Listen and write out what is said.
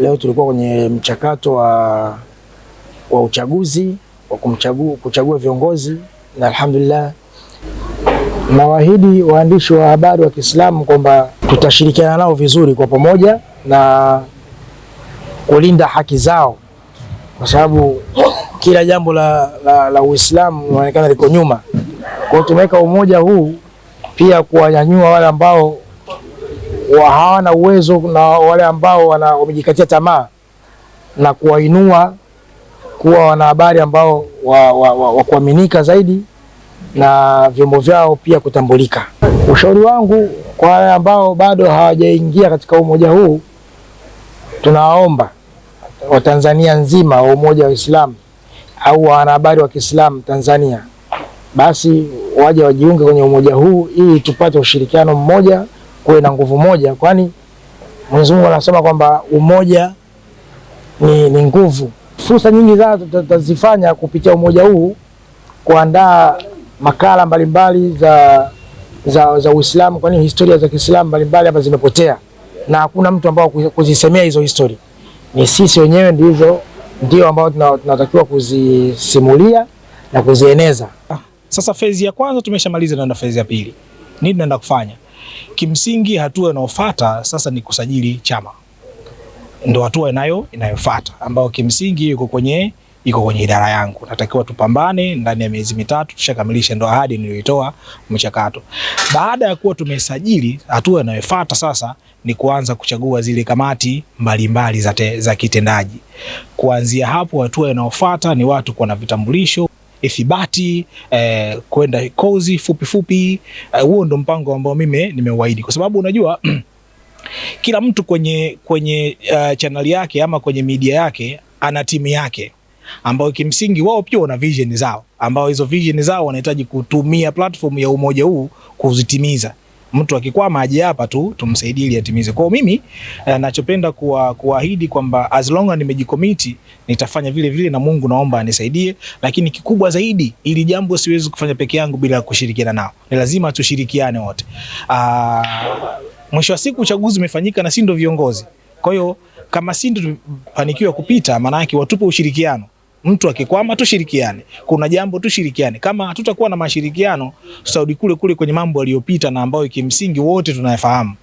Leo tulikuwa kwenye mchakato wa uchaguzi wa kuchagua viongozi, na alhamdulillah nawaahidi waandishi wa habari wa Kiislamu kwamba tutashirikiana nao vizuri kwa pamoja na kulinda haki zao, kwa sababu kila jambo la Uislamu linaonekana liko nyuma. Kwa hiyo tumeweka umoja huu pia kuwanyanyua wale ambao hawana uwezo na wale ambao wamejikatia tamaa, na kuwainua kuwa wanahabari ambao wa kuaminika zaidi na vyombo vyao pia kutambulika. Ushauri wangu kwa wale ambao bado hawajaingia katika umoja huu, tunawaomba Watanzania nzima wa umoja wa Uislamu au wanahabari wa Kiislamu Tanzania, basi waje wajiunge kwenye umoja huu ili tupate ushirikiano mmoja, kuwe na nguvu moja, kwani Mwenyezi Mungu anasema kwamba umoja ni nguvu. Fursa nyingi za tutazifanya kupitia umoja huu, kuandaa makala mbalimbali za Uislamu, kwani historia za Kiislamu mbalimbali hapa zimepotea na hakuna mtu ambao kuzisemea hizo historia. Ni sisi wenyewe ndio ambao tunatakiwa kuzisimulia na kuzieneza. Sasa phase ya kwanza tumeshamaliza, na phase ya pili nini tunaenda kufanya? Kimsingi hatua inayofuata sasa ni kusajili chama. Ndio hatua inayofuata ambayo kimsingi iko kwenye idara yangu. Natakiwa tupambane ndani ya miezi mitatu tushakamilisha, ndio ahadi niliyoitoa mchakato. Baada ya kuwa tumesajili, hatua inayofuata sasa ni kuanza kuchagua zile kamati mbalimbali za kitendaji. Kuanzia hapo, hatua inayofuata ni watu kuwa na vitambulisho, ithibati, kwenda kozi fupi. Huo ndo mpango ambao mimi nimeuahidi, kwa sababu unajua kila mtu kwenye channel yake ama kwenye media yake ana timu yake ambao kimsingi wao pia wana vision zao, ambao hizo vision zao wanahitaji kutumia platform ya umoja huu kuzitimiza. Mtu akikwama aje hapa tu tumsaidie ili atimize. Kwa mimi nachopenda kuahidi kwamba as long as nimejikomiti nitafanya vile, na Mungu naomba anisaidie, lakini kikubwa zaidi, ili jambo siwezi kufanya peke yangu bila kushirikiana nao. Ni lazima tushirikiane wote. Mwisho wa siku uchaguzi umefanyika na si ndio viongozi. Kwa hiyo kama si ndio tufanikiwa kupita, maana yake watupe ushirikiano. Mtu akikwama tushirikiane, kuna jambo tushirikiane. Kama hatutakuwa na mashirikiano, tutarudi kule kwenye mambo yaliyopita na ambayo kimsingi wote tunayafahamu.